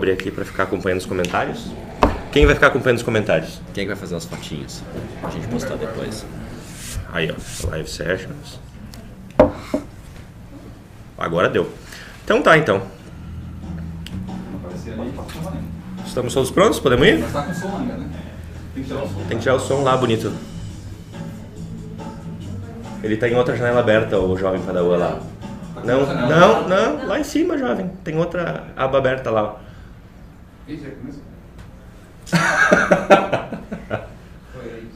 abrir aqui para ficar acompanhando os comentários. Quem vai ficar acompanhando os comentários? Quem vai fazer as fotinhas? A gente postar depois. Aí, ó, live sessions. Agora deu. Então tá, então. Estamos todos prontos? Podemos ir? Mas tá com som ainda, né? Tem que tirar o som. Tem que tirar o som lá, bonito. Ele tá em outra janela aberta, o jovem padawan lá. Não, lá em cima, jovem. Tem outra aba aberta lá, ó.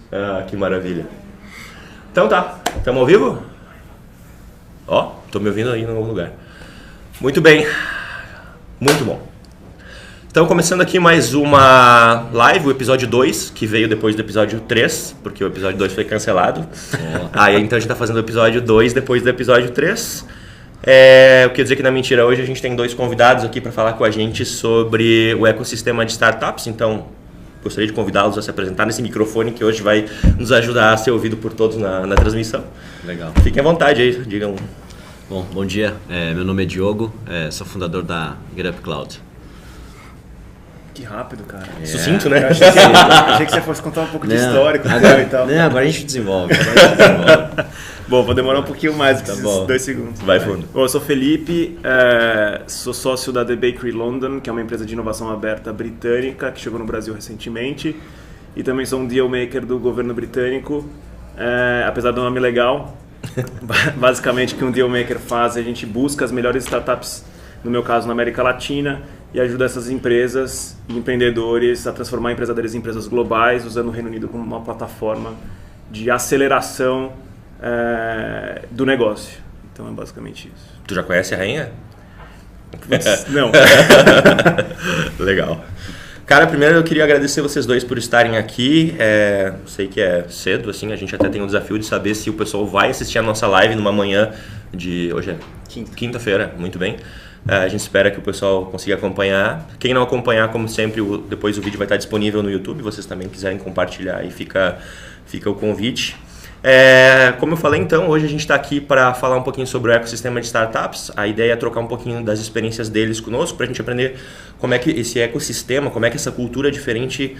Ah, que maravilha. Então tá, estamos ao vivo? Ó, tô me ouvindo aí em algum lugar. Muito bem, muito bom. Então começando aqui mais uma live, o episódio 2, que veio depois do episódio 3, porque o episódio 2 foi cancelado. Aí então a gente tá fazendo o episódio 2 depois do episódio 3. Eu queria dizer que na Mentira hoje a gente tem 2 convidados aqui para falar com a gente sobre o ecossistema de startups, então gostaria de convidá-los a se apresentar nesse microfone que hoje vai nos ajudar a ser ouvido por todos na transmissão. Legal. Fiquem à vontade aí, digam. Bom dia, meu nome é Diogo, sou fundador da GetUp Cloud. Que rápido, cara. Sucinto, né? Eu achei que você fosse contar um pouco de histórico agora, e tal. Não, agora a gente desenvolve. Bom, vou demorar um pouquinho mais que esses bom. 2 segundos. Vai fundo. Bom, eu sou Felipe, sou sócio da The Bakery London, que é uma empresa de inovação aberta britânica que chegou no Brasil recentemente. E também sou um deal maker do governo britânico, apesar do nome legal. Basicamente o que um deal maker faz, a gente busca as melhores startups, no meu caso na América Latina, e ajuda essas empresas e empreendedores a transformar a empresa deles em empresas globais, usando o Reino Unido como uma plataforma de aceleração do negócio. Então é basicamente isso. Tu já conhece a rainha? Não. Legal. Cara, primeiro eu queria agradecer vocês dois por estarem aqui. Sei que é cedo, assim, a gente até tem o desafio de saber se o pessoal vai assistir a nossa live numa manhã de... Hoje é quinta-feira, muito bem. A gente espera que o pessoal consiga acompanhar. Quem não acompanhar, como sempre, depois o vídeo vai estar disponível no YouTube. Vocês também quiserem compartilhar, aí fica o convite. Como eu falei, então, hoje a gente está aqui para falar um pouquinho sobre o ecossistema de startups. A ideia é trocar um pouquinho das experiências deles conosco, para a gente aprender como é que esse ecossistema, como é que essa cultura diferente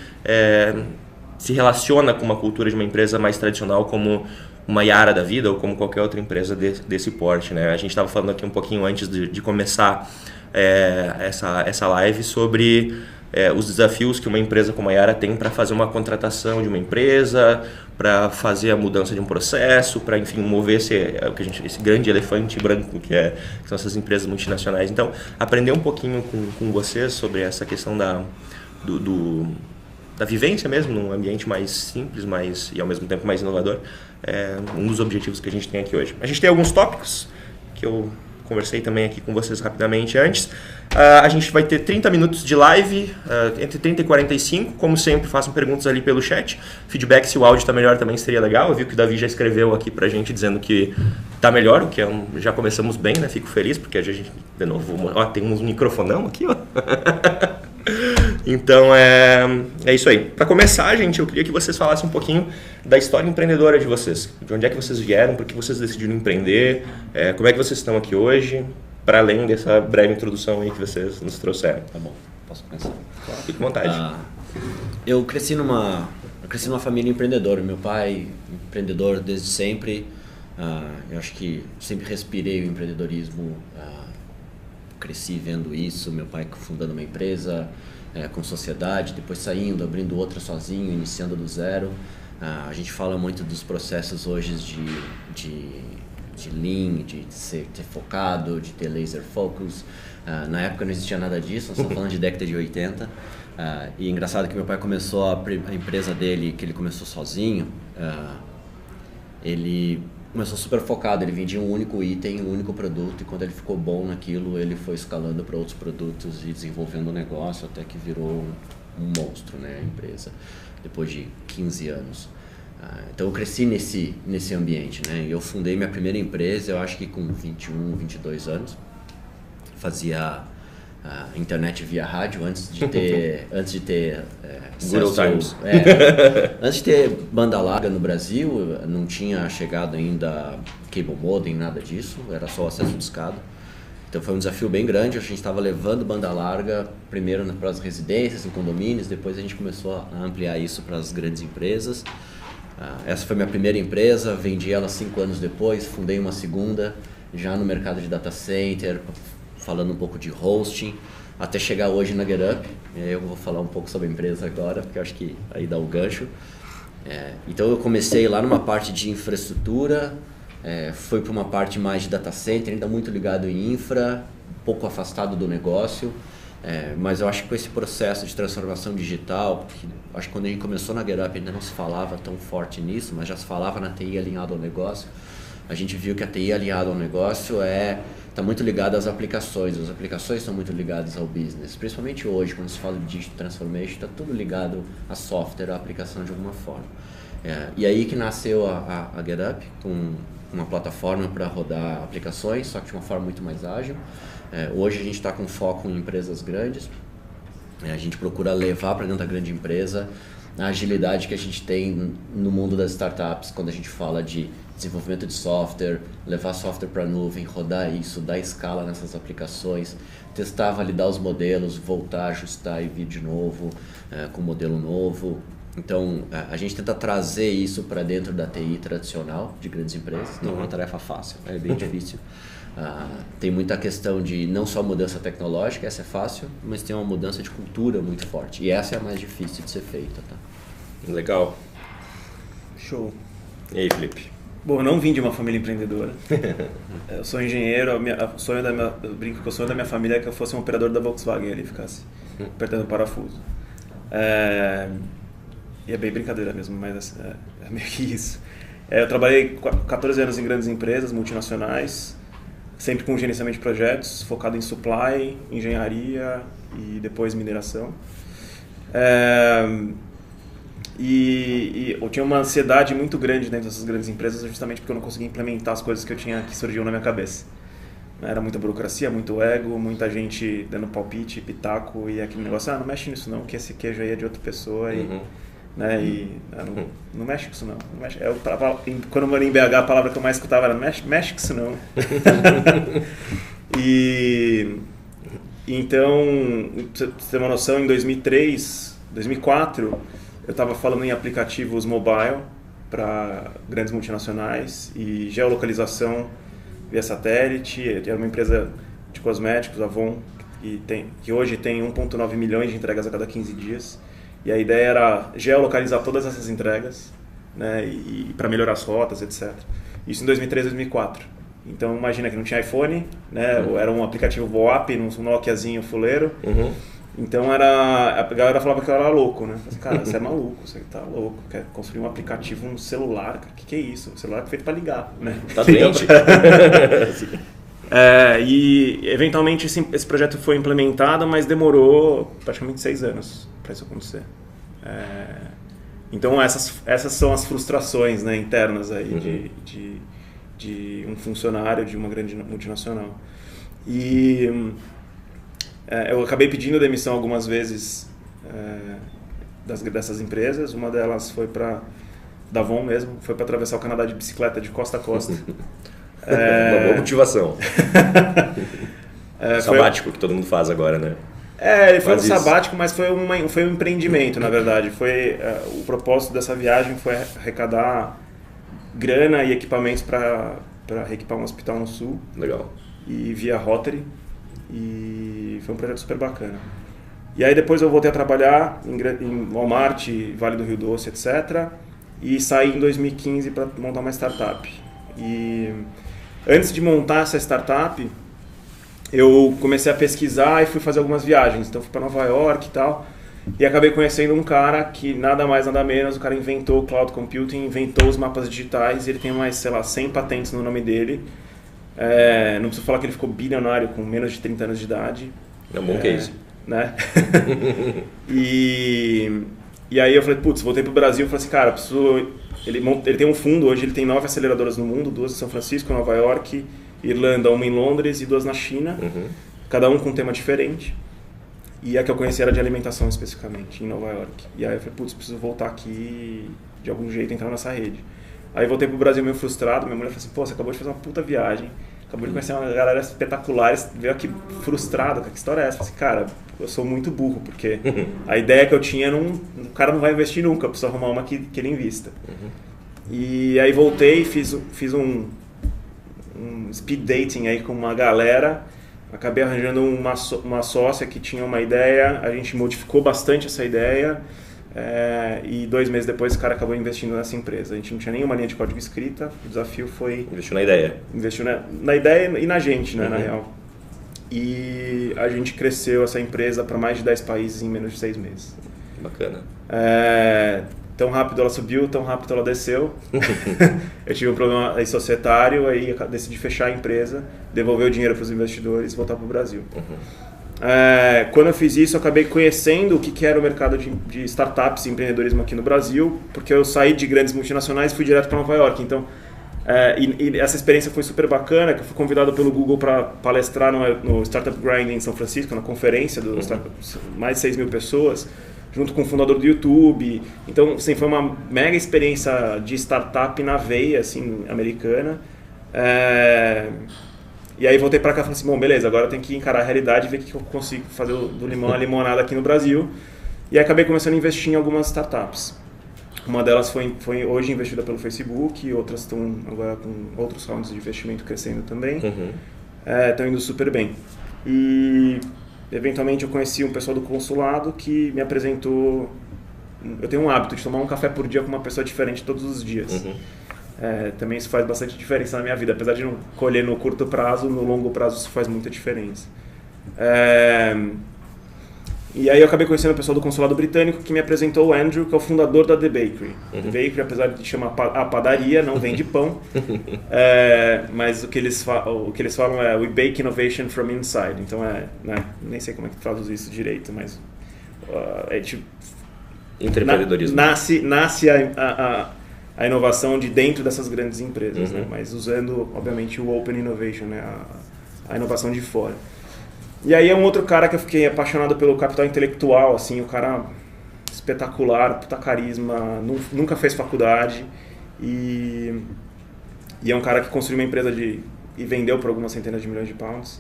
se relaciona com uma cultura de uma empresa mais tradicional como uma Yara da vida ou como qualquer outra empresa desse porte, né? A gente estava falando aqui um pouquinho antes de começar essa live sobre os desafios que uma empresa como a Yara tem para fazer uma contratação de uma empresa, para fazer a mudança de um processo, para, enfim, mover esse grande elefante branco que são essas empresas multinacionais. Então, aprender um pouquinho com vocês sobre essa questão da vivência mesmo, num ambiente mais simples e ao mesmo tempo mais inovador, um dos objetivos que a gente tem aqui hoje. A gente tem alguns tópicos que eu conversei também aqui com vocês rapidamente antes. A gente vai ter 30 minutos de live, entre 30 e 45. Como sempre, façam perguntas ali pelo chat. Feedback se o áudio está melhor também seria legal. Eu vi que o Davi já escreveu aqui pra gente dizendo que está melhor, o que já começamos bem, né? Fico feliz, porque a gente, de novo, tem uns microfonão aqui, ó. Então, é isso aí. Para começar, gente, eu queria que vocês falassem um pouquinho da história empreendedora de vocês. De onde é que vocês vieram, por que vocês decidiram empreender, como é que vocês estão aqui hoje, para além dessa breve introdução aí que vocês nos trouxeram. Tá bom, posso começar? Claro, fique à vontade. Eu cresci numa família empreendedora. Meu pai, empreendedor desde sempre. Eu acho que sempre respirei o empreendedorismo. Cresci vendo isso, meu pai fundando uma empresa com sociedade, depois saindo, abrindo outra sozinho, iniciando do zero. A gente fala muito dos processos hoje de lean, de ter focado, de ter laser focus. Na época não existia nada disso, nós estamos falando de década de 80. E é engraçado que meu pai começou a empresa dele, que ele começou sozinho, ele começou super focado, ele vendia um único item, um único produto, e quando ele ficou bom naquilo, ele foi escalando para outros produtos e desenvolvendo o negócio até que virou um monstro, né, a empresa, depois de 15 anos. Então eu cresci nesse ambiente, né? Eu fundei minha primeira empresa, eu acho que com 21, 22 anos. Fazia internet via rádio antes de ter Good Times. Antes de ter banda larga no Brasil, não tinha chegado ainda cable modem, nada disso, era só acesso discado. Então foi um desafio bem grande, a gente estava levando banda larga primeiro para as residências, em condomínios, depois a gente começou a ampliar isso para as grandes empresas. Essa foi minha primeira empresa, vendi ela 5 anos depois, fundei uma segunda, já no mercado de data center, falando um pouco de hosting, até chegar hoje na GetUp. Eu vou falar um pouco sobre a empresa agora, porque eu acho que aí dá o gancho. Então eu comecei lá numa parte de infraestrutura, fui para uma parte mais de data center, ainda muito ligado em infra, um pouco afastado do negócio, mas eu acho que com esse processo de transformação digital, que acho que quando a gente começou na GetUp ainda não se falava tão forte nisso, mas já se falava na TI alinhada ao negócio, a gente viu que a TI alinhada ao negócio está muito ligada às aplicações, as aplicações estão muito ligadas ao business, principalmente hoje, quando se fala de Digital Transformation, está tudo ligado a software, a aplicação de alguma forma. E aí que nasceu a GetUp, com uma plataforma para rodar aplicações, só que de uma forma muito mais ágil. Hoje a gente está com foco em empresas grandes, a gente procura levar para dentro da grande empresa a agilidade que a gente tem no mundo das startups, quando a gente fala de desenvolvimento de software, levar software para a nuvem, rodar isso, dar escala nessas aplicações, testar, validar os modelos, voltar, ajustar e vir de novo com modelo novo. Então, a gente tenta trazer isso para dentro da TI tradicional de grandes empresas. Não é uma tarefa fácil, é bem difícil. Tem muita questão de não só mudança tecnológica, essa é fácil, mas tem uma mudança de cultura muito forte. E essa é a mais difícil de ser feita. Tá? Legal. Show. E aí, Felipe? Bom, eu não vim de uma família empreendedora. Eu sou engenheiro, eu brinco que o sonho da minha família é que eu fosse um operador da Volkswagen ali, ficasse apertando o parafuso. E é bem brincadeira mesmo, mas é meio que isso. Eu trabalhei 14 anos em grandes empresas multinacionais, sempre com gerenciamento de projetos, focado em supply, engenharia e depois mineração. E eu tinha uma ansiedade muito grande dentro dessas grandes empresas, justamente porque eu não conseguia implementar as coisas que surgiam na minha cabeça. Era muita burocracia, muito ego, muita gente dando palpite, pitaco, e aquele negócio, não mexe nisso não, que esse queijo aí é de outra pessoa. Não mexe com isso não. Mexe. Quando eu morei em BH, a palavra que eu mais escutava era mexe com isso não. Então, pra você ter uma noção, em 2004, eu estava falando em aplicativos mobile para grandes multinacionais e geolocalização via satélite. Era uma empresa de cosméticos, Avon, que hoje tem 1,9 milhões de entregas a cada 15 dias. E a ideia era geolocalizar todas essas entregas, né, e para melhorar as rotas, etc. Isso em 2003, 2004. Então imagina que não tinha iPhone, né, era um aplicativo VoAP, um Nokiazinho fuleiro. Então a galera falava que eu era louco, né? Cara, você é maluco, você tá louco, quer construir um aplicativo no celular, cara, que é isso? O celular é feito para ligar, né? Tá doente? E eventualmente esse projeto foi implementado, mas demorou praticamente 6 anos para isso acontecer. Então essas são as frustrações, né, internas aí de um funcionário de uma grande multinacional. E eu acabei pedindo demissão algumas vezes dessas empresas. Uma delas foi para Davon mesmo, foi para atravessar o Canadá de bicicleta de costa a costa. Uma boa motivação. Sabático que todo mundo faz agora, né? Foi um sabático, mas foi um empreendimento, na verdade. O propósito dessa viagem foi arrecadar grana e equipamentos para reequipar um hospital no sul. Legal. E via Rotary. E foi um projeto super bacana. E aí depois eu voltei a trabalhar em Walmart, Vale do Rio Doce, etc. E saí em 2015 para montar uma startup. E antes de montar essa startup, eu comecei a pesquisar e fui fazer algumas viagens. Então fui para Nova York e tal. E acabei conhecendo um cara que nada mais nada menos, o cara inventou Cloud Computing, inventou os mapas digitais. E ele tem mais, 100 patentes no nome dele. Não preciso falar que ele ficou bilionário com menos de 30 anos de idade. É um bom case. Né? E aí eu falei, voltei pro Brasil e falei assim, cara, ele tem um fundo hoje, ele tem 9 aceleradoras no mundo, 2 em São Francisco, Nova York, Irlanda, uma em Londres e 2 na China, cada um com um tema diferente. E a que eu conheci era de alimentação especificamente, em Nova York. E aí eu falei, preciso voltar aqui de algum jeito, entrar nessa rede. Aí voltei pro Brasil meio frustrado, minha mulher falou assim, você acabou de fazer uma puta viagem, acabou de conhecer uma galera espetacular, veio aqui frustrado, que história é essa? Falei assim, cara, eu sou muito burro, porque a ideia que eu tinha, o cara não vai investir nunca, eu preciso arrumar uma que ele invista. E aí voltei, fiz um speed dating aí com uma galera, acabei arranjando uma sócia que tinha uma ideia, a gente modificou bastante essa ideia, e 2 meses depois o cara acabou investindo nessa empresa. A gente não tinha nenhuma linha de código escrita, o desafio foi... Investiu na ideia. Investiu na ideia e na gente, né, na real. E a gente cresceu essa empresa para mais de 10 países em menos de 6 meses. Bacana. Tão rápido ela subiu, tão rápido ela desceu. Eu tive um problema aí societário, aí decidi fechar a empresa, devolver o dinheiro para os investidores e voltar para o Brasil. Quando eu fiz isso, eu acabei conhecendo o que era o mercado de startups e empreendedorismo aqui no Brasil, porque eu saí de grandes multinacionais e fui direto para Nova York. Então, e essa experiência foi super bacana, que eu fui convidado pelo Google para palestrar no Startup Grind em São Francisco, na conferência do mais de 6 mil pessoas, junto com o fundador do YouTube. Então, assim, foi uma mega experiência de startup na veia, assim, americana. E aí voltei para cá e falei assim, bom, beleza, agora eu tenho que encarar a realidade e ver o que eu consigo fazer do limão a limonada aqui no Brasil. E aí acabei começando a investir em algumas startups. Uma delas foi hoje investida pelo Facebook, outras estão agora com outros rounds de investimento crescendo também. Estão indo super bem. E eventualmente eu conheci um pessoal do consulado que me apresentou... Eu tenho um hábito de tomar um café por dia com uma pessoa diferente todos os dias. Também isso faz bastante diferença na minha vida. Apesar de não colher no curto prazo, no longo prazo isso faz muita diferença. E aí eu acabei conhecendo o pessoal do consulado britânico que me apresentou o Andrew, que é o fundador da The Bakery. The Bakery, apesar de chamar a padaria, não vende pão, mas o que eles falam é "We bake innovation from inside". Então nem sei como é que traduz isso direito, mas tipo, empreendedorismo. Nasce a inovação de dentro dessas grandes empresas, né? Mas usando, obviamente, o Open Innovation, né? A inovação de fora. E aí é um outro cara que eu fiquei apaixonado pelo capital intelectual, assim, o cara espetacular, puta carisma, nunca fez faculdade e é um cara que construiu uma empresa e vendeu por algumas centenas de milhões de pounds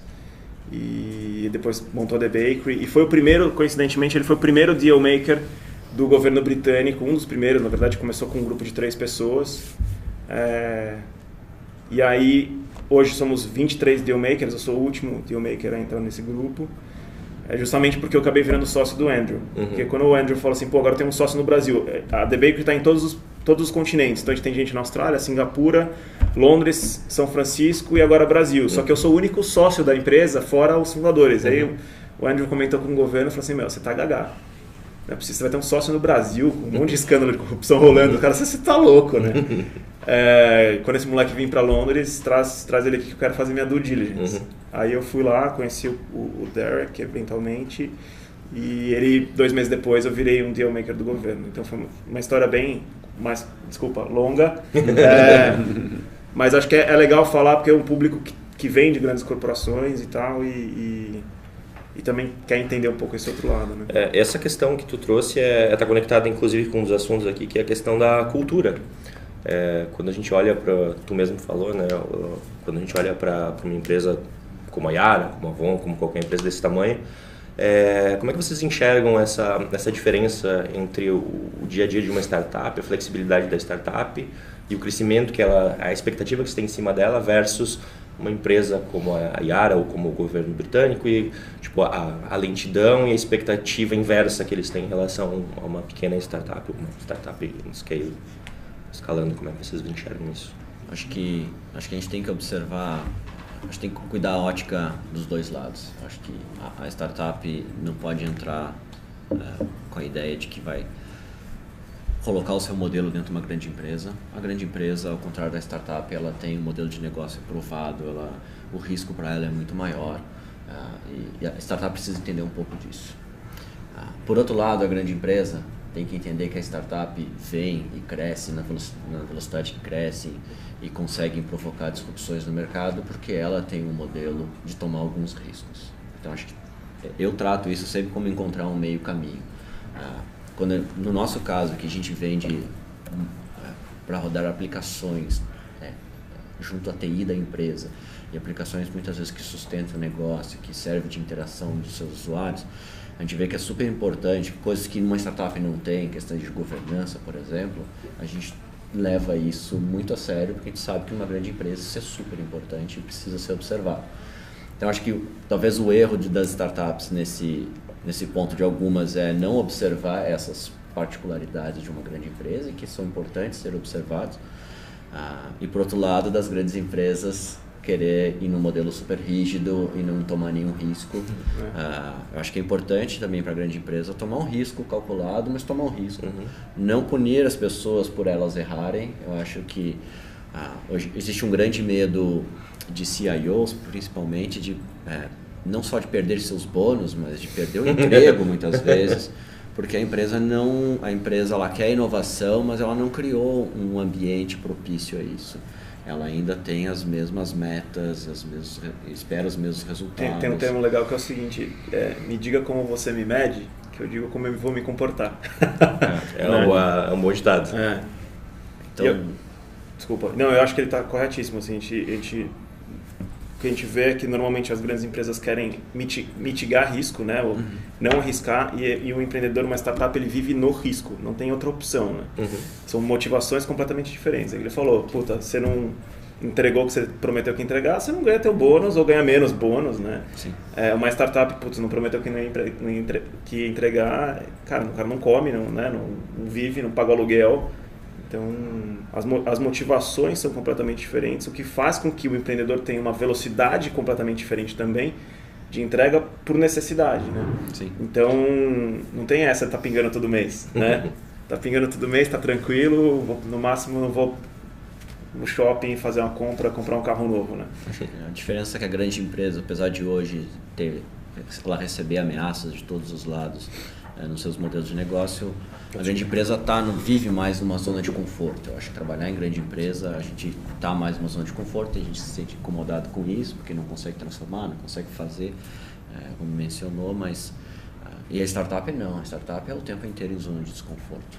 e depois montou a The Bakery e foi o primeiro, coincidentemente, ele foi o primeiro deal maker do governo britânico, um dos primeiros, na verdade, começou com um grupo de 3 pessoas. E aí, hoje somos 23 dealmakers, eu sou o último dealmaker a entrar nesse grupo. Justamente porque eu acabei virando sócio do Andrew. Porque quando o Andrew falou assim, pô, agora tem um sócio no Brasil. A The Bakery está em todos os continentes. Então a gente tem gente na Austrália, Singapura, Londres, São Francisco e agora Brasil. Só que eu sou o único sócio da empresa, fora os fundadores. Aí o Andrew comentou com o governo e falou assim, você tá gagá. Não é possível, você vai ter um sócio no Brasil, com um monte de escândalo de corrupção rolando. O cara, você tá louco, né? Quando esse moleque vir para Londres, traz ele aqui que eu quero fazer minha due diligence. Aí eu fui lá, conheci o Derek, eventualmente, e ele, 2 meses depois, eu virei um dealmaker do governo. Então foi uma história bem, longa. Mas acho que é legal falar, porque é um público que vem de grandes corporações e tal, e também quer entender um pouco esse outro lado, né? Essa questão que tu trouxe está conectada, inclusive, com um dos assuntos aqui, que é a questão da cultura. Quando a gente olha para, tu mesmo falou, né? Quando a gente olha para uma empresa como a Yara, como a Avon, como qualquer empresa desse tamanho, como é que vocês enxergam essa diferença entre o dia a dia de uma startup, a flexibilidade da startup e o crescimento a expectativa que você tem em cima dela versus uma empresa como a Yara ou como o governo britânico e tipo a lentidão e a expectativa inversa que eles têm em relação a uma pequena startup, uma startup em scale, escalando? Como é que vocês enxergam isso? Acho que a gente tem que observar, a gente tem que cuidar a ótica dos dois lados. Acho que a startup não pode entrar com a ideia de que vai colocar o seu modelo dentro de uma grande empresa. A grande empresa, ao contrário da startup, ela tem um modelo de negócio provado, o risco para ela é muito maior, e a startup precisa entender um pouco disso. Por outro lado, a grande empresa tem que entender que a startup vem e cresce na velocidade que cresce e conseguem provocar disrupções no mercado porque ela tem um modelo de tomar alguns riscos. Então, acho que eu trato isso sempre como encontrar um meio caminho. No nosso caso, que a gente vende para rodar aplicações junto à TI da empresa, e aplicações muitas vezes que sustentam o negócio, que servem de interação dos seus usuários, a gente vê que é super importante, coisas que numa startup não tem, questões de governança, por exemplo, a gente leva isso muito a sério, porque a gente sabe que numa grande empresa isso é super importante e precisa ser observado. Então acho que talvez o erro das startups nesse ponto de algumas é não observar essas particularidades de uma grande empresa, que são importantes ser observadas, e por outro lado das grandes empresas querer ir num modelo super rígido e não tomar nenhum risco. Eu acho que é importante também para a grande empresa tomar um risco calculado, mas tomar um risco. Não punir as pessoas por elas errarem. Eu acho que hoje existe um grande medo de CIOs, principalmente, não só de perder seus bônus, mas de perder o emprego muitas vezes, porque a empresa ela quer inovação, mas ela não criou um ambiente propício a isso. Ela ainda tem as mesmas metas, espera os mesmos resultados. Tem um termo legal que é o seguinte, me diga como você me mede, que eu digo como eu vou me comportar. É um bom ditado. Então, desculpa, não, eu acho que ele está corretíssimo. Assim, o que a gente vê é que normalmente as grandes empresas querem mitigar risco, né? Ou não arriscar, e o empreendedor, uma startup, ele vive no risco, não tem outra opção, né? São motivações completamente diferentes. Ele falou, puta, você não entregou o que você prometeu que entregar, você não ganha teu bônus ou ganha menos bônus, né? Sim. Uma startup, putz, não prometeu que ia entregar, cara, o cara não come, não vive, não paga o aluguel. Então, as motivações são completamente diferentes, o que faz com que o empreendedor tenha uma velocidade completamente diferente também de entrega por necessidade, né? Sim. Então, não tem essa, tá pingando todo mês, né? Tá pingando todo mês, tá tranquilo, no máximo eu vou no shopping fazer uma comprar um carro novo, né? A diferença é que a grande empresa, apesar de hoje ela receber ameaças de todos os lados nos seus modelos de negócio, a grande empresa vive mais numa zona de conforto. Eu acho que trabalhar em grande empresa, a gente está mais numa zona de conforto, a gente se sente incomodado com isso, porque não consegue transformar, não consegue fazer, como mencionou, mas... E a startup não, a startup é o tempo inteiro em zona de desconforto.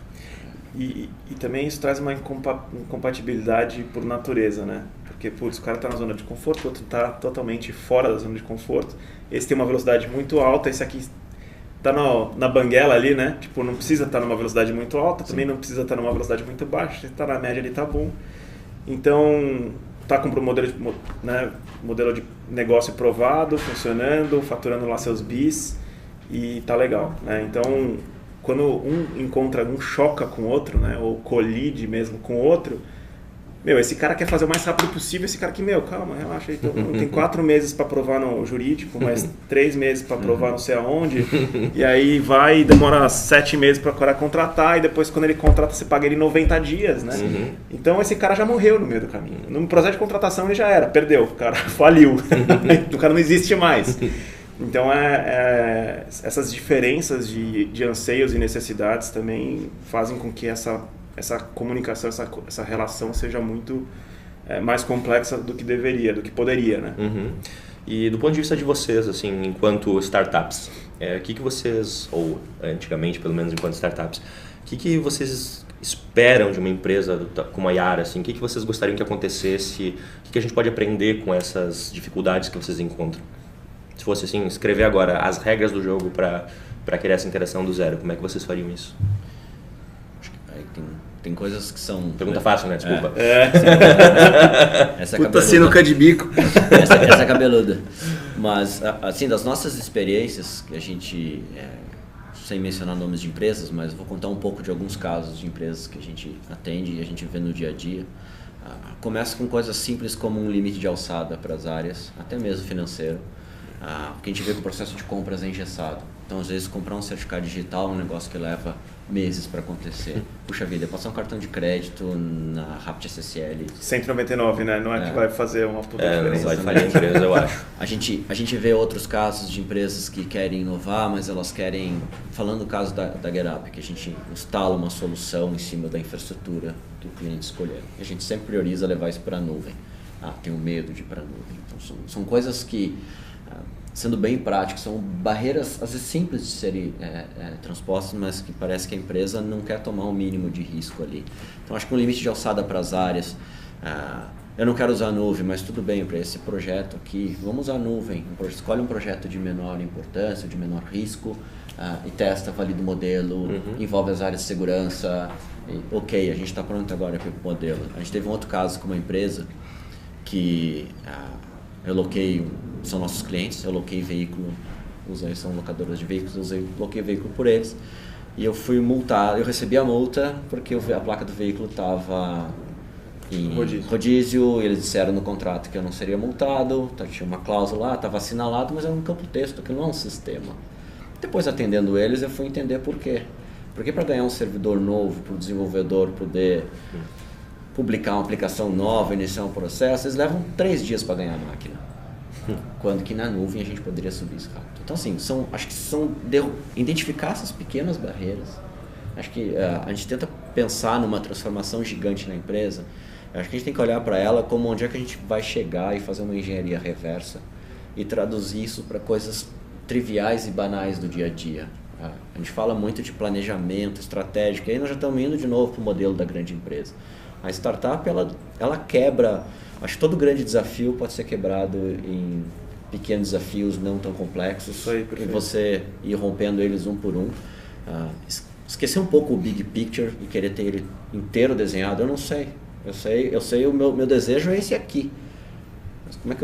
E também isso traz uma incompatibilidade por natureza, né? Porque, putz, o cara está na zona de conforto, o outro está totalmente fora da zona de conforto. Esse tem uma velocidade muito alta, esse aqui tá na banguela ali, né? Tipo, não precisa estar numa velocidade muito alta, também não precisa estar numa velocidade muito baixa, se tá na média ali tá bom. Então, tá com o modelo de negócio provado, funcionando, faturando lá seus bis e tá legal, né? Então, quando um choca com o outro, né? Ou colide mesmo com o outro, esse cara quer fazer o mais rápido possível, esse cara aqui, calma, relaxa, então, tem 4 meses para provar no jurídico, mais 3 meses para provar não sei aonde, e aí demora 7 meses para o cara contratar, e depois quando ele contrata você paga ele 90 dias, né? Então esse cara já morreu no meio do caminho. No processo de contratação ele já era, perdeu, o cara faliu, o cara não existe mais. Então essas diferenças de anseios e necessidades também fazem com que essa comunicação, essa relação seja muito mais complexa do que deveria, do que poderia, né? E do ponto de vista de vocês, assim, enquanto startups, o que vocês, ou antigamente pelo menos enquanto startups, o que vocês esperam de uma empresa como a Yara, assim, o que vocês gostariam que acontecesse, o que a gente pode aprender com essas dificuldades que vocês encontram? Se fosse assim, escrever agora as regras do jogo para criar essa interação do zero, como é que vocês fariam isso? Tem coisas que são... Pergunta fácil, né? Desculpa. Essa é puta sinuca de bico. Essa é cabeluda. Mas, assim, das nossas experiências, que a gente, sem mencionar nomes de empresas, mas vou contar um pouco de alguns casos de empresas que a gente atende e a gente vê no dia a dia. Começa com coisas simples como um limite de alçada para as áreas, até mesmo financeiro. Porque a gente vê que o processo de compras é engessado. Então, às vezes, comprar um certificado digital é um negócio que leva meses para acontecer. Puxa vida, passar um cartão de crédito na Rapid SSL. 199, né? Não é que vai fazer uma puta diferença. Não vai fazer empresa, eu acho. A gente vê outros casos de empresas que querem inovar, mas elas querem... Falando do caso da GetUp, que a gente instala uma solução em cima da infraestrutura que o cliente escolher. E a gente sempre prioriza levar isso para a nuvem. Tenho medo de ir para a nuvem. Então, são coisas que... sendo bem prático, são barreiras às vezes simples de serem transpostas, mas que parece que a empresa não quer tomar um mínimo de risco ali. Então acho que um limite de alçada para as áreas, eu não quero usar a nuvem, mas tudo bem, para esse projeto aqui, vamos usar a nuvem. Escolhe um projeto de menor importância, de menor risco, e testa, valida o modelo, envolve as áreas de segurança. Ok, a gente está pronto agora para o modelo. A gente teve um outro caso com uma empresa que eu loquei, são nossos clientes, eu loquei veículo, são locadoras de veículos, eu loquei veículo por eles. E eu fui multado, eu recebi a multa porque a placa do veículo estava em rodízio, e eles disseram no contrato que eu não seria multado, tinha uma cláusula lá, estava assinalado, mas era um campo texto, aquilo não é um sistema. Depois, atendendo eles, eu fui entender por quê. Porque para ganhar um servidor novo, para o desenvolvedor poder publicar uma aplicação nova, iniciar um processo, eles levam 3 dias para ganhar a máquina. Quando que na nuvem a gente poderia subir isso rápido. Então, assim, acho que identificar essas pequenas barreiras. Acho que a gente tenta pensar numa transformação gigante na empresa. Acho que a gente tem que olhar para ela como onde é que a gente vai chegar e fazer uma engenharia reversa e traduzir isso para coisas triviais e banais do dia a dia. A gente fala muito de planejamento estratégico, e aí nós já estamos indo de novo para o modelo da grande empresa. A startup, ela quebra, acho que todo grande desafio pode ser quebrado em pequenos desafios não tão complexos. Isso aí, e você ir rompendo eles um por um. Esquecer um pouco o big picture e querer ter ele inteiro desenhado, eu não sei. Eu sei o meu desejo é esse aqui. Mas como é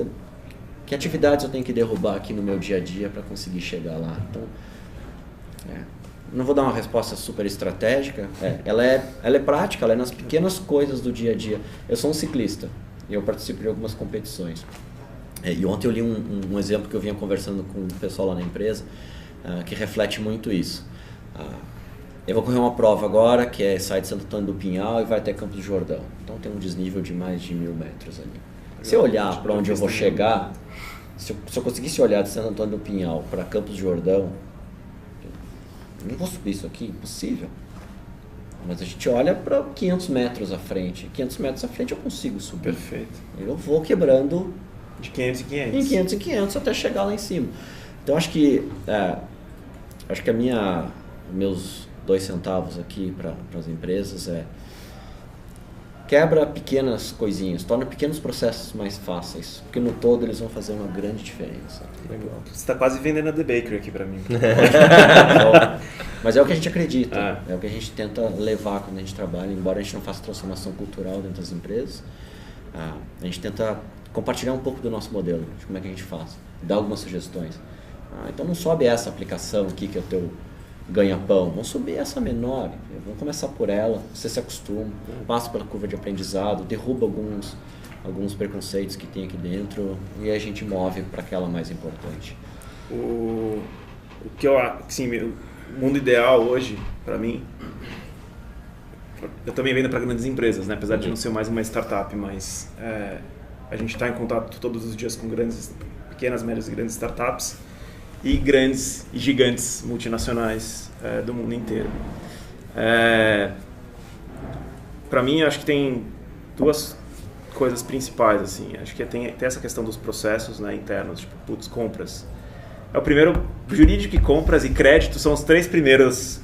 que atividades eu tenho que derrubar aqui no meu dia a dia para conseguir chegar lá? Então, não vou dar uma resposta super estratégica. Ela é prática, ela é nas pequenas coisas do dia a dia. Eu sou um ciclista e eu participo de algumas competições. E ontem eu li um exemplo que eu vinha conversando com o pessoal lá na empresa, que reflete muito isso. Eu vou correr uma prova agora que sai de Santo Antônio do Pinhal e vai até Campos do Jordão. Então tem um desnível de mais de 1.000 metros ali. Se eu olhar para onde eu vou chegar, se eu conseguisse olhar de Santo Antônio do Pinhal para Campos do Jordão, eu não vou subir isso aqui, impossível. Mas a gente olha para 500 metros à frente. 500 metros à frente eu consigo subir. Perfeito. Eu vou quebrando de 500 em 500. Em 500 em 500 até chegar lá em cima. Então acho que meus 2 centavos aqui para as empresas quebra pequenas coisinhas, torna pequenos processos mais fáceis, porque no todo eles vão fazer uma grande diferença. Legal. Você está quase vendendo a The Bakery aqui para mim. Mas é o que a gente acredita, é o que a gente tenta levar quando a gente trabalha, embora a gente não faça transformação cultural dentro das empresas, a gente tenta compartilhar um pouco do nosso modelo, de como é que a gente faz, dar algumas sugestões. Então não sobe essa aplicação aqui que é o teu ganha-pão, vamos subir essa menor, vamos começar por ela, você se acostuma, passa pela curva de aprendizado, derruba alguns preconceitos que tem aqui dentro e a gente move para aquela mais importante. O que o mundo ideal hoje, para mim, eu também vendo para grandes empresas, né? Apesar de não ser mais uma startup, mas a gente está em contato todos os dias com pequenas, médias e grandes startups, e grandes e gigantes multinacionais do mundo inteiro. Para mim, acho que tem 2 coisas principais, assim. Acho que tem essa questão dos processos, né, internos, tipo, compras. O primeiro, jurídico e compras e crédito são as 3 primeiras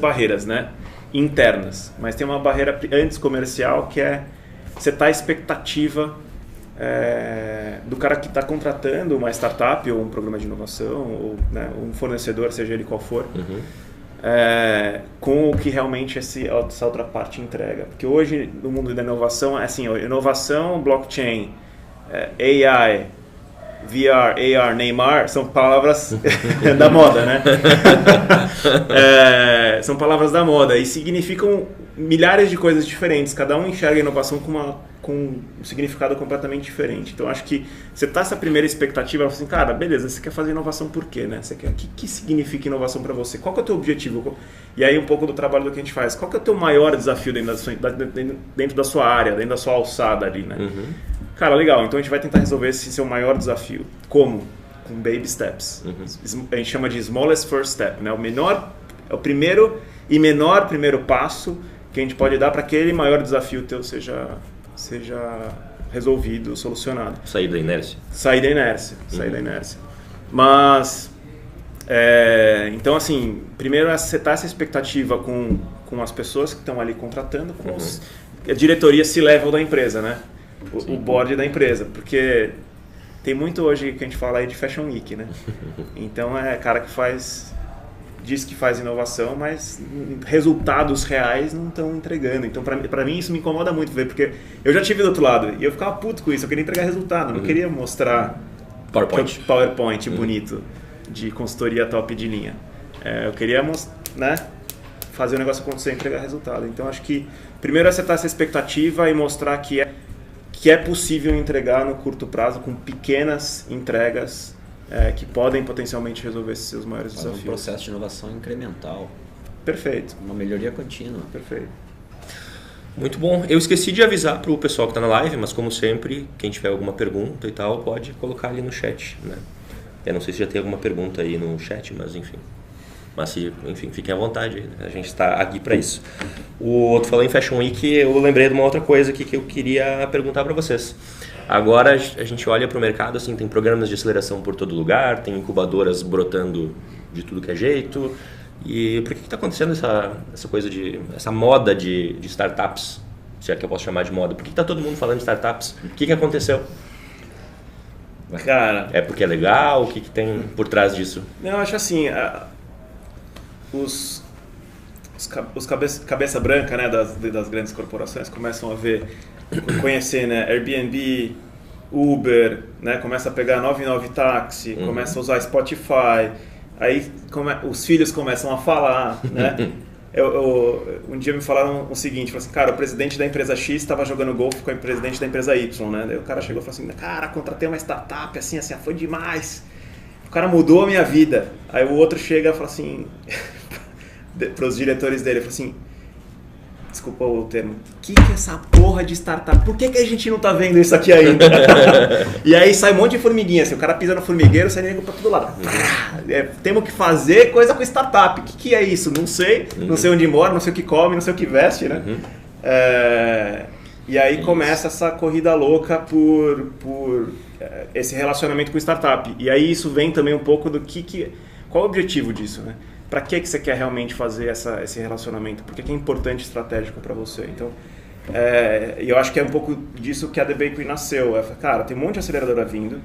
barreiras, né, internas. Mas tem uma barreira antes comercial que é setar a expectativa do cara que está contratando uma startup ou um programa de inovação ou, né, um fornecedor, seja ele qual for, com o que realmente essa outra parte entrega. Porque hoje no mundo da inovação é assim, inovação, blockchain, AI, VR, AR, Neymar são palavras da moda, né? São palavras da moda e significam milhares de coisas diferentes. Cada um enxerga a inovação com um significado completamente diferente. Então, acho que você tá essa primeira expectativa, assim, cara, beleza, você quer fazer inovação por quê, né? O que significa inovação para você? Qual que é o teu objetivo? E aí, um pouco do trabalho do que a gente faz. Qual que é o teu maior desafio dentro da sua área, dentro da sua alçada ali, né? Cara, legal, então a gente vai tentar resolver esse seu maior desafio. Como? Com baby steps. A gente chama de smallest first step, né? O primeiro e menor primeiro passo que a gente pode dar para aquele maior desafio teu seja resolvido, solucionado. Sair da inércia. Sair da inércia. Mas, então assim, primeiro é setar essa expectativa com as pessoas que estão ali contratando, com a diretoria C-level da empresa, né? o board da empresa, porque tem muito hoje que a gente fala aí de Fashion Week, né? Então é cara que diz que faz inovação, mas resultados reais não estão entregando. Então para mim isso me incomoda muito ver, porque eu já tive do outro lado e eu ficava puto com isso, eu queria entregar resultado, não queria mostrar PowerPoint bonito de consultoria top de linha. Eu queria fazer o negócio acontecer e entregar resultado. Então acho que primeiro acertar essa expectativa e mostrar que é possível entregar no curto prazo com pequenas entregas que podem potencialmente resolver esses seus maiores desafios. Um processo de inovação incremental. Perfeito. Uma melhoria contínua. Perfeito. Muito bom. Eu esqueci de avisar para o pessoal que está na live, mas como sempre, quem tiver alguma pergunta e tal, pode colocar ali no chat, né? Eu não sei se já tem alguma pergunta aí no chat, mas enfim. Mas, enfim, fiquem à vontade, a gente está aqui para isso. Tu falou em Fashion Week, eu lembrei de uma outra coisa aqui que eu queria perguntar para vocês. Agora a gente olha para o mercado, assim, tem programas de aceleração por todo lugar, tem incubadoras brotando de tudo que é jeito. E por que está acontecendo essa coisa essa moda de startups? Se é que eu posso chamar de moda. Por que está todo mundo falando de startups? O que aconteceu? Cara... É porque é legal? O que tem por trás disso? Eu acho assim... Os cabeça branca, né, das grandes corporações começam a conhecer, né, Airbnb, Uber, né, começa a pegar 99 táxi, começa a usar Spotify, aí os filhos começam a falar, né? Um dia me falaram o seguinte, falaram assim, cara, o presidente da empresa X estava jogando golfe com o presidente da empresa Y, né? Daí o cara chegou e falou assim, cara, contratei uma startup, assim, foi demais. O cara mudou a minha vida. Aí o outro chega e fala assim, para os diretores dele, fala assim, desculpa o termo, o que é essa porra de startup? Por que a gente não tá vendo isso aqui ainda? E aí sai um monte de formiguinha, assim, o cara pisa no formigueiro, sai nego pra todo lado. Temos que fazer coisa com startup. O que é isso? Não sei, não sei onde mora, não sei o que come, não sei o que veste, né? E aí começa essa corrida louca por esse relacionamento com startup. E aí isso vem também um pouco do qual é o objetivo disso, né? Para que você quer realmente fazer esse relacionamento? Por que é importante e estratégico para você? Então, eu acho que é um pouco disso que a The Bakery nasceu. Cara, tem um monte de aceleradora vindo.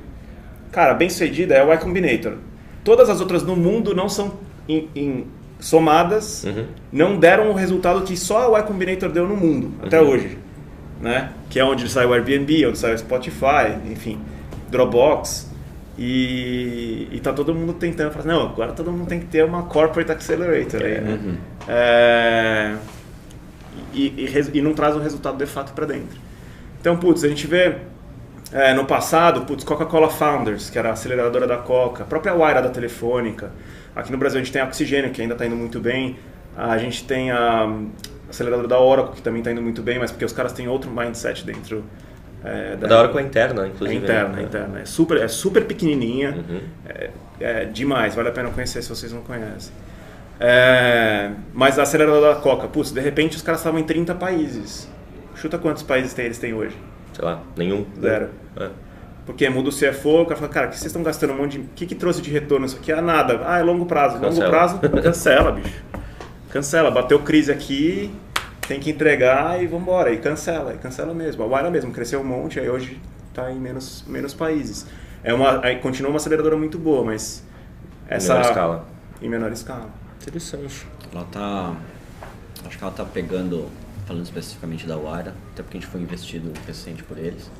Cara, bem sucedida é o Y Combinator. Todas as outras no mundo não são somadas, não deram o resultado que só o Y Combinator deu no mundo, até hoje. Né? Que é onde sai o Airbnb, onde sai o Spotify, enfim, Dropbox. E tá todo mundo tentando falar, não, agora todo mundo tem que ter uma Corporate Accelerator aí, né? E não traz o resultado de fato para dentro. Então, a gente vê no passado, Coca-Cola Founders, que era a aceleradora da Coca, a própria Wire da Telefônica. Aqui no Brasil a gente tem a Oxigênio, que ainda está indo muito bem. A gente tem a aceleradora da Oracle, que também está indo muito bem, mas porque os caras têm outro mindset dentro. Da Oracle é interna, inclusive. É interna. É super pequenininha, é demais, vale a pena conhecer se vocês não conhecem. Mas a aceleradora da Coca, de repente os caras estavam em 30 países. Chuta quantos países eles têm hoje? Sei lá, nenhum. 0. Porque muda o CFO, o cara fala, cara, que vocês estão gastando um monte de... O que trouxe de retorno isso aqui? Nada. É longo prazo. Longo prazo, cancela, bicho. Cancela, bateu crise aqui... Tem que entregar e vambora, e cancela mesmo. A Wire mesmo cresceu um monte, aí hoje está em menos países. Continua uma aceleradora muito boa, mas em menor escala. Interessante. Acho que ela está pegando, falando especificamente da Wire, até porque a gente foi investido recente por eles,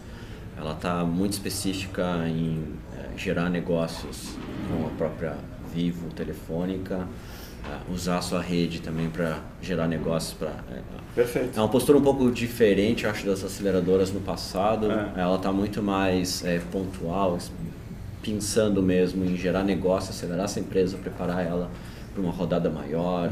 ela está muito específica em gerar negócios com a própria Vivo, Telefônica, usar a sua rede também para gerar negócios. Perfeito. É uma postura um pouco diferente, acho, das aceleradoras no passado. Ela está muito mais pontual, pensando mesmo em gerar negócio, acelerar essa empresa, preparar ela para uma rodada maior.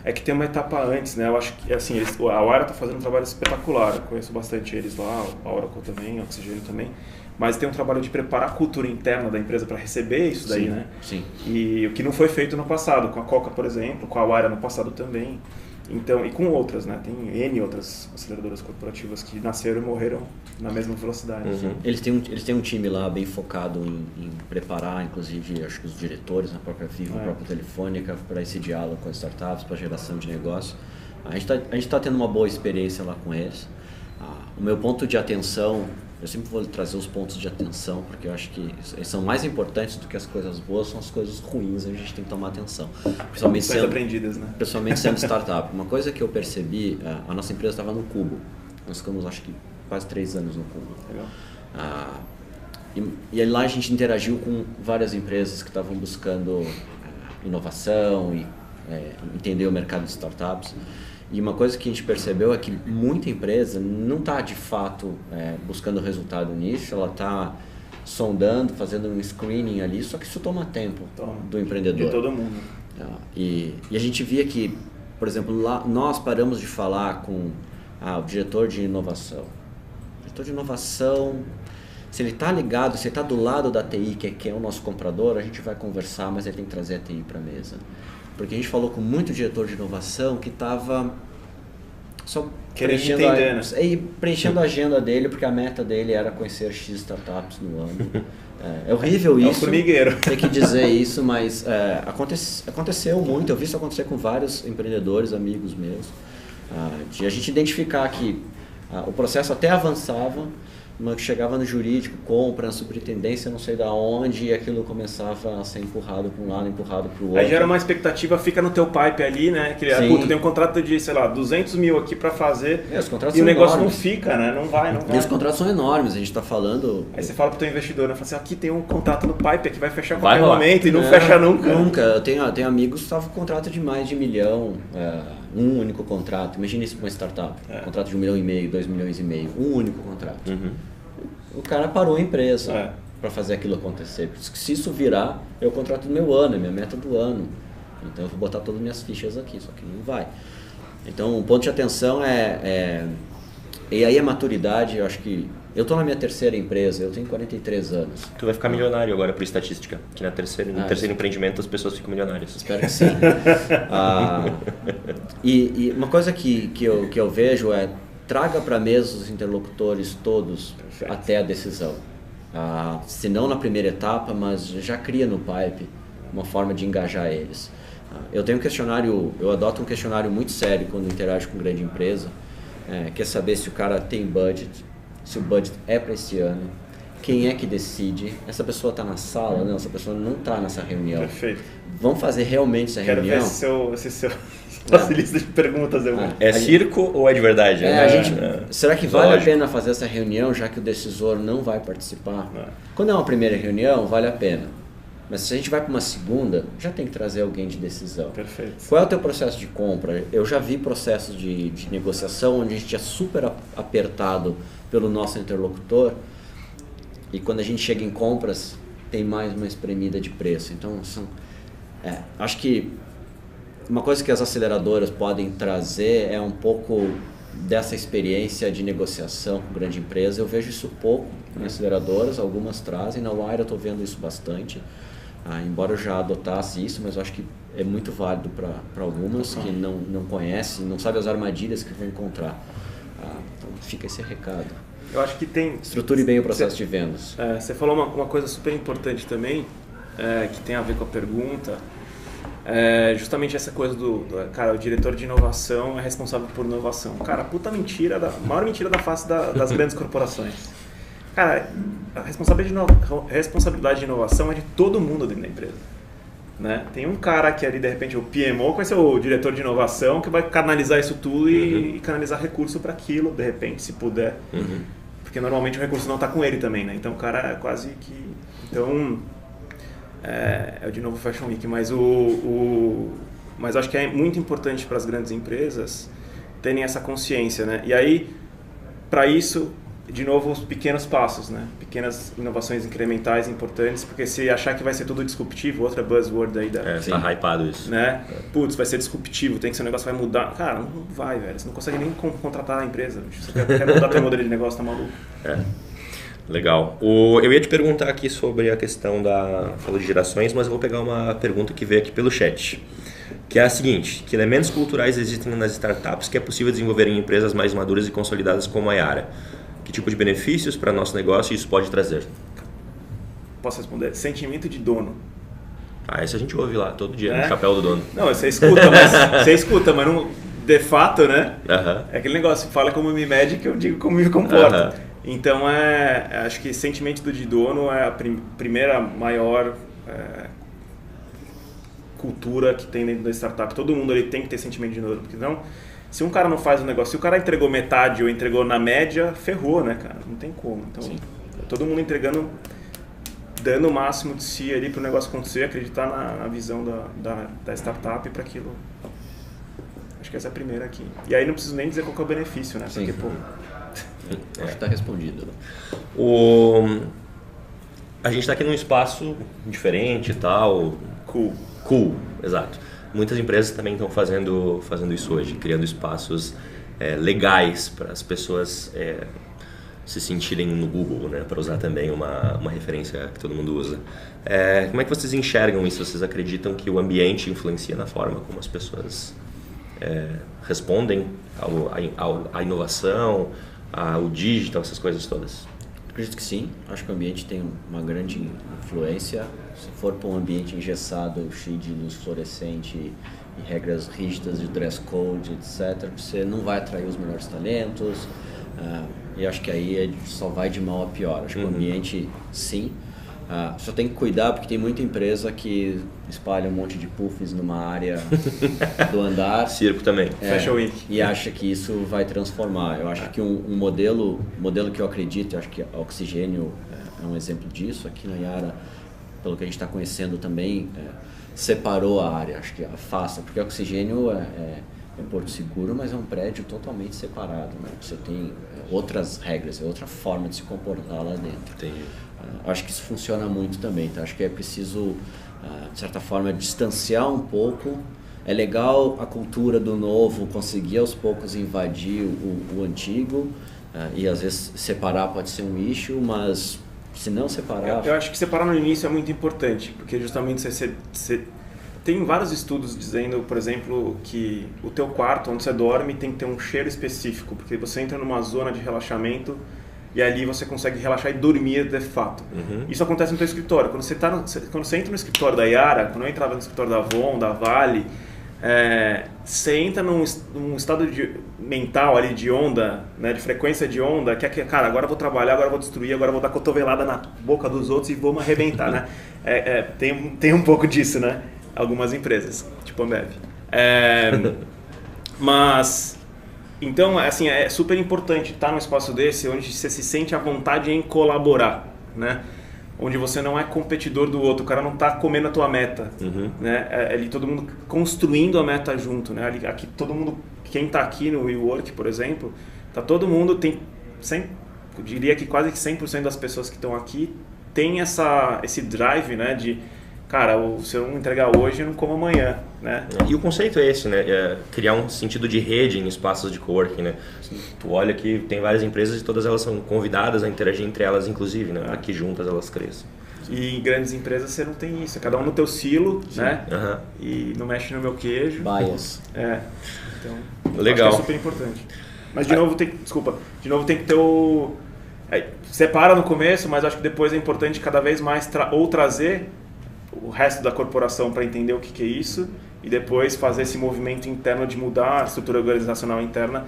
É que tem uma etapa antes, né? Eu acho que assim, a Wire está fazendo um trabalho espetacular. Eu conheço bastante eles lá, a Oracle também, a Oxigênio também. Mas tem um trabalho de preparar a cultura interna da empresa para receber isso daí, né? Sim. E o que não foi feito no passado, com a Coca, por exemplo, com a Wire no passado também. Então, e com outras, né? Tem N outras aceleradoras corporativas que nasceram e morreram na mesma velocidade. Eles têm um time lá bem focado em preparar, inclusive, acho que os diretores, a própria Vivo, a própria Telefônica, para esse diálogo com as startups, para geração de negócio. A gente tá tendo uma boa experiência lá com eles. o meu ponto de atenção, eu sempre vou trazer os pontos de atenção, porque eu acho que eles são mais importantes do que as coisas boas, são as coisas ruins, a gente tem que tomar atenção. Principalmente aprendidas, né? Principalmente sendo startup. Uma coisa que eu percebi, a nossa empresa estava no Cubo. Nós ficamos, acho que, quase 3 anos no Cubo. Legal. E lá a gente interagiu com várias empresas que estavam buscando inovação e entender o mercado de startups. E uma coisa que a gente percebeu é que muita empresa não está de fato buscando resultado nisso, ela está sondando, fazendo um screening ali, só que isso toma tempo do empreendedor. De todo mundo. E a gente via que, por exemplo, lá nós paramos de falar com o diretor de inovação. O diretor de inovação, se ele está ligado, se ele está do lado da TI, que é o nosso comprador, a gente vai conversar, mas ele tem que trazer a TI para a mesa. Porque a gente falou com muito diretor de inovação que estava só preenchendo a agenda dele, porque a meta dele era conhecer X startups no ano. É horrível isso. É um formigueiro. Tem que dizer isso, mas aconteceu muito. Eu vi isso acontecer com vários empreendedores, amigos meus. De a gente identificar que o processo até avançava, mas chegava no jurídico, compra, na superintendência, não sei da onde, e aquilo começava a ser empurrado para um lado, empurrado para o outro. Aí gera uma expectativa, fica no teu pipe ali, né? Que tem um contrato de, sei lá, 200 mil aqui para fazer, e o negócio enormes. Não fica, né? Não vai. E os contratos são enormes, a gente está falando... Aí você fala pro teu investidor, né? Fala assim, aqui tem um contrato no pipe que vai fechar a qualquer momento e não fecha nunca. Nunca. Eu tenho amigos que estavam com contrato de mais de 1 milhão, um único contrato. Imagina isso para uma startup. Contrato de 1,5 milhão, 2 milhões e meio, um único contrato. O cara parou a empresa para fazer aquilo acontecer. Se isso virar, é o contrato do meu ano, é minha meta do ano. Então eu vou botar todas as minhas fichas aqui, só que não vai. Então o ponto de atenção e aí a maturidade, eu acho que... Eu estou na minha 3ª empresa, eu tenho 43 anos. Tu vai ficar milionário agora por estatística, que no terceiro empreendimento as pessoas ficam milionárias. Espero que sim. E uma coisa que eu vejo traga para a mesa os interlocutores todos até a decisão. Se não na primeira etapa, mas já cria no pipe uma forma de engajar eles. Eu adoto um questionário muito sério quando interajo com grande empresa, que é saber se o cara tem budget, se o budget é para esse ano, quem é que decide, essa pessoa está na sala, não, essa pessoa não está nessa reunião. Perfeito. Vamos fazer realmente essa reunião? Quero ver esse seu lista de perguntas. Circo ou é de verdade? Será que vale a pena fazer essa reunião, já que o decisor não vai participar? Quando é uma primeira reunião, vale a pena. Mas se a gente vai para uma segunda, já tem que trazer alguém de decisão. Perfeito. Qual é o teu processo de compra? Eu já vi processos de negociação onde a gente é super apertado pelo nosso interlocutor e quando a gente chega em compras, tem mais uma espremida de preço. Então, acho que uma coisa que as aceleradoras podem trazer é um pouco dessa experiência de negociação com grande empresa. Eu vejo isso pouco em aceleradoras, algumas trazem. Na Wire eu estou vendo isso bastante, embora eu já adotasse isso, mas eu acho que é muito válido para algumas que não conhecem, não sabem as armadilhas que vão encontrar. Então fica esse recado. Eu acho que tem... Estruture bem o processo de vendas. Você falou uma coisa super importante também, que tem a ver com a pergunta. Justamente essa coisa cara, o diretor de inovação é responsável por inovação. Cara, puta mentira, a maior mentira da face das grandes corporações. Cara, a responsabilidade de inovação é de todo mundo dentro da empresa. Né? Tem um cara que ali, de repente, o PMO, que vai ser o diretor de inovação, que vai canalizar isso tudo e canalizar recurso para aquilo, de repente, se puder. Porque normalmente o recurso não está com ele também, né? Então o cara é quase que... Então... É de novo o Fashion Week, mas mas acho que é muito importante para as grandes empresas terem essa consciência, né? E aí, para isso, de novo, os pequenos passos, né? Pequenas inovações incrementais importantes, porque se achar que vai ser tudo disruptivo, outra buzzword aí tá hypado isso. Né? Putz, vai ser disruptivo, tem que ser um negócio que vai mudar. Cara, não vai, velho. Você não consegue nem contratar a empresa. Você quer mudar teu modelo de negócio, tá maluco. Legal. Eu ia te perguntar aqui sobre a questão falou de gerações, mas eu vou pegar uma pergunta que veio aqui pelo chat, que é a seguinte: que elementos culturais existem nas startups que é possível desenvolver em empresas mais maduras e consolidadas como a Yara? Que tipo de benefícios para nosso negócio isso pode trazer? Posso responder? Sentimento de dono. Isso a gente ouve lá todo dia, no chapéu do dono. Não, você escuta, mas não, de fato, né? Aham. É aquele negócio, fala como me mede que eu digo como me comporto. Aham. Então, acho que sentimento de dono é a primeira maior cultura que tem dentro da startup. Todo mundo ali tem que ter sentimento de dono, porque não, se um cara não faz um negócio, se o cara entregou metade ou entregou na média, ferrou, né, cara? Não tem como. Então, todo mundo entregando, dando o máximo de si ali para o negócio acontecer, acreditar na visão da startup para aquilo. Acho que essa é a primeira aqui. E aí não preciso nem dizer qual que é o benefício, né? Sim. Porque, pô... Acho que está respondido. A gente está aqui num espaço diferente e tal. Cool, exato. Muitas empresas também estão fazendo isso hoje, criando espaços legais para as pessoas se sentirem no Google, né? Para usar também uma referência que todo mundo usa. Como é que vocês enxergam isso? Vocês acreditam que o ambiente influencia na forma como as pessoas respondem à inovação, ao digital, essas coisas todas? Acredito que sim. Acho que o ambiente tem uma grande influência. Se for para um ambiente engessado, cheio de luz fluorescente e regras rígidas de dress code, etc., você não vai atrair os melhores talentos. E acho que aí só vai de mal a pior. Acho que o ambiente, sim. Só tem que cuidar porque tem muita empresa que espalha um monte de puffs numa área do andar. Circo também. Fashion Week. E acha que isso vai transformar. Eu acho que um modelo que eu acredito, eu acho que a Oxigênio é um exemplo disso. Aqui na Yara, pelo que a gente está conhecendo também, separou a área. Acho que afasta, porque a Oxigênio é Porto Seguro, mas é um prédio totalmente separado, né? Você tem outras regras, outra forma de se comportar lá dentro. Entendi. Acho que isso funciona muito também, tá? Acho que é preciso, de certa forma, distanciar um pouco. É legal a cultura do novo, conseguir aos poucos invadir o antigo, e às vezes separar pode ser um issue, mas se não separar... Eu acho que separar no início é muito importante, porque justamente você tem vários estudos dizendo, por exemplo, que o teu quarto, onde você dorme, tem que ter um cheiro específico, porque você entra numa zona de relaxamento e ali você consegue relaxar e dormir de fato. Isso acontece no teu escritório. Quando você entra no escritório da Yara, quando eu entrava no escritório da Avon, da Vale, você entra num estado mental ali de onda, né, de frequência de onda, que é que, cara, agora eu vou trabalhar, agora eu vou destruir, agora eu vou dar cotovelada na boca dos outros e vou me arrebentar, né? Tem um pouco disso, né? Algumas empresas, tipo a Ambev. Mas, então, assim, é super importante estar num espaço desse, onde você se sente à vontade em colaborar, né? Onde você não é competidor do outro, o cara não está comendo a tua meta, né? Ali todo mundo construindo a meta junto, né? Aqui todo mundo, quem está aqui no WeWork, por exemplo, tá todo mundo eu diria que quase que 100% das pessoas que estão aqui tem esse drive, né? De, cara, se eu não entregar hoje, eu não como amanhã, né? E o conceito é esse, né? Criar um sentido de rede em espaços de coworking, né? Tu olha que tem várias empresas e todas elas são convidadas a interagir entre elas, inclusive, né? Para que juntas elas cresçam. E em grandes empresas você não tem isso, cada um no teu silo, né? E não mexe no meu queijo. Bias. Então, legal. Acho que é super importante. Mas de novo tem que ter o... separa no começo, mas acho que depois é importante cada vez mais trazer o resto da corporação para entender o que é isso e depois fazer esse movimento interno de mudar a estrutura organizacional interna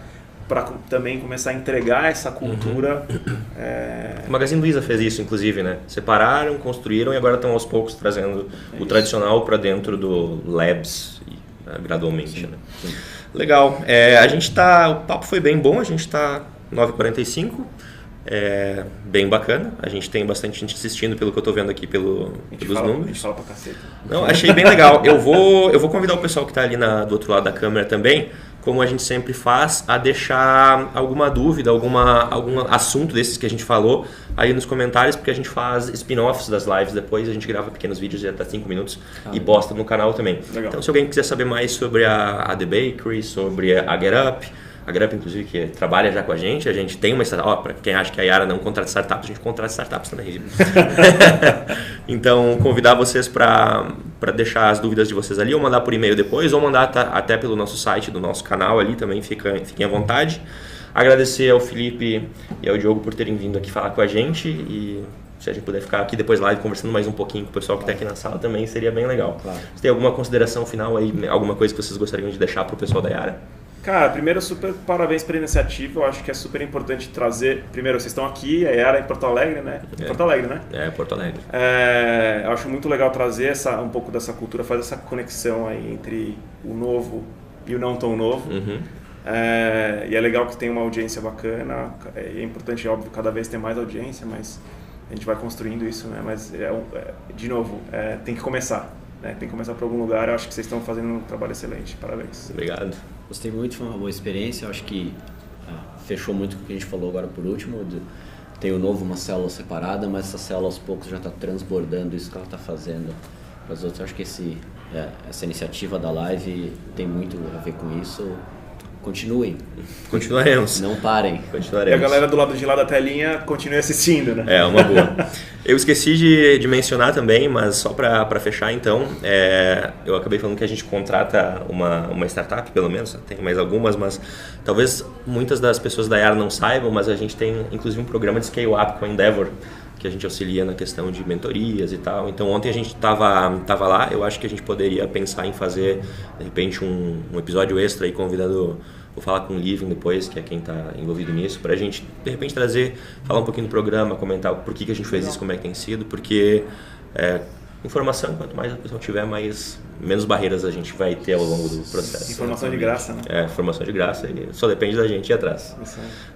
para também começar a entregar essa cultura. O Magazine Luiza fez isso, inclusive, né? Separaram, construíram e agora estão aos poucos trazendo o tradicional para dentro do Labs, gradualmente. Né? Legal. O papo foi bem bom, a gente está 9h45. Bem bacana, a gente tem bastante gente assistindo pelo que eu estou vendo aqui pelos números. A gente fala pra caceta. Não, achei bem legal. Eu vou convidar o pessoal que está ali do outro lado da câmera também, como a gente sempre faz, a deixar alguma dúvida, algum assunto desses que a gente falou aí nos comentários, porque a gente faz spin-offs das lives depois, a gente grava pequenos vídeos de até 5 minutos e posta no canal também. Legal. Então se alguém quiser saber mais sobre a The Bakery, sobre a GetUp, a GetUp, inclusive, que trabalha já com a gente tem uma startup. Para quem acha que a Yara não contrata startups, a gente contrata startups também. Então, convidar vocês para deixar as dúvidas de vocês ali, ou mandar por e-mail depois, ou mandar até pelo nosso site, do nosso canal ali também, fiquem à vontade. Agradecer ao Felipe e ao Diogo por terem vindo aqui falar com a gente, e se a gente puder ficar aqui depois live conversando mais um pouquinho com o pessoal que está aqui na sala também, seria bem legal. Claro. Você tem alguma consideração final aí, alguma coisa que vocês gostariam de deixar para o pessoal da Yara? Cara, primeiro, super parabéns pela iniciativa. Eu acho que é super importante trazer. Primeiro, vocês estão aqui, a Yara em Porto Alegre, né? Porto Alegre, né? Porto Alegre. Eu acho muito legal trazer um pouco dessa cultura, fazer essa conexão aí entre o novo e o não tão novo. E é legal que tem uma audiência bacana. É importante, óbvio, cada vez ter mais audiência, mas a gente vai construindo isso, né? Mas, de novo, tem que começar. Tem que começar por algum lugar. Eu acho que vocês estão fazendo um trabalho excelente. Parabéns. Obrigado. Gostei muito, foi uma boa experiência. Eu acho que fechou muito com o que a gente falou agora por último. Tem o novo, uma célula separada, mas essa célula aos poucos já está transbordando isso que ela está fazendo para os outros. Eu acho que essa iniciativa da live tem muito a ver com isso. Continuem. Continuaremos. Não parem. E a galera do lado de lá da telinha continue assistindo, né? É, uma boa. Eu esqueci de mencionar também, mas só para fechar então, eu acabei falando que a gente contrata uma startup, pelo menos, tem mais algumas, mas talvez muitas das pessoas da Yara não saibam, mas a gente tem inclusive um programa de scale-up com a Endeavor, que a gente auxilia na questão de mentorias e tal. Então ontem a gente estava lá, eu acho que a gente poderia pensar em fazer, de repente, um episódio extra aí convidando, vou falar com o Living depois, que é quem está envolvido nisso, para a gente, de repente, falar um pouquinho do programa, comentar por que a gente fez isso, como é que tem sido, porque informação, quanto mais a pessoa tiver, menos barreiras a gente vai ter ao longo do processo. Informação de graça, né? Informação de graça, e só depende da gente ir atrás.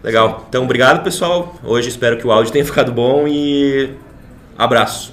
Legal. Então, obrigado, pessoal. Hoje espero que o áudio tenha ficado bom e abraço.